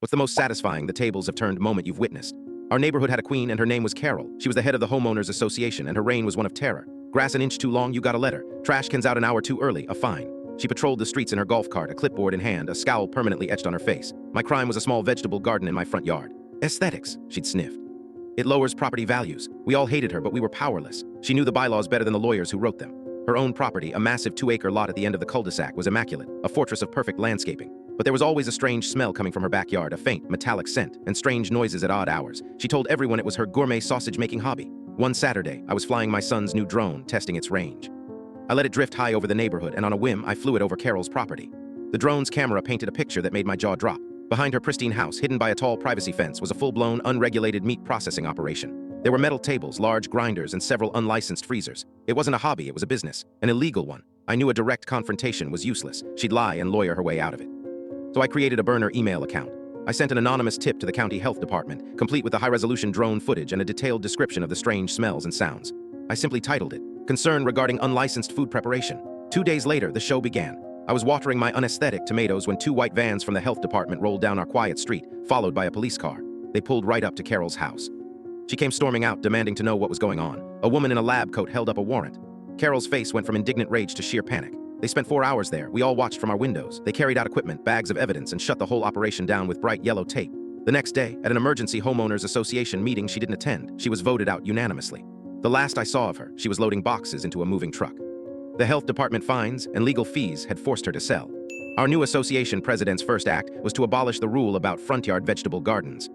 What's the most satisfying the tables have turned moment you've witnessed? Our neighborhood had a queen and her name was Carol. She was the head of the homeowners association and her reign was one of terror. Grass an inch too long, you got a letter. Trash cans out an hour too early, a fine. She patrolled the streets in her golf cart, a clipboard in hand, a scowl permanently etched on her face. My crime was a small vegetable garden in my front yard. Aesthetics, she'd sniffed. It lowers property values. We all hated her, but we were powerless. She knew the bylaws better than the lawyers who wrote them. Her own property, a massive 2-acre lot at the end of the cul-de-sac, was immaculate, a fortress of perfect landscaping. But there was always a strange smell coming from her backyard, a faint, metallic scent, and strange noises at odd hours. She told everyone it was her gourmet sausage-making hobby. One Saturday, I was flying my son's new drone, testing its range. I let it drift high over the neighborhood, and on a whim, I flew it over Carol's property. The drone's camera painted a picture that made my jaw drop. Behind her pristine house, hidden by a tall privacy fence, was a full-blown, unregulated meat processing operation. There were metal tables, large grinders, and several unlicensed freezers. It wasn't a hobby, it was a business, an illegal one. I knew a direct confrontation was useless. She'd lie and lawyer her way out of it. So I created a burner email account. I sent an anonymous tip to the county health department, complete with the high-resolution drone footage and a detailed description of the strange smells and sounds. I simply titled it, "Concern Regarding Unlicensed Food Preparation." 2 days later, the show began. I was watering my unaesthetic tomatoes when 2 white vans from the health department rolled down our quiet street, followed by a police car. They pulled right up to Carol's house. She came storming out, demanding to know what was going on. A woman in a lab coat held up a warrant. Carol's face went from indignant rage to sheer panic. They spent 4 hours there. We all watched from our windows. They carried out equipment, bags of evidence, and shut the whole operation down with bright yellow tape. The next day, at an emergency homeowners association meeting she didn't attend, she was voted out unanimously. The last I saw of her, she was loading boxes into a moving truck. The health department fines and legal fees had forced her to sell. Our new association president's first act was to abolish the rule about front yard vegetable gardens.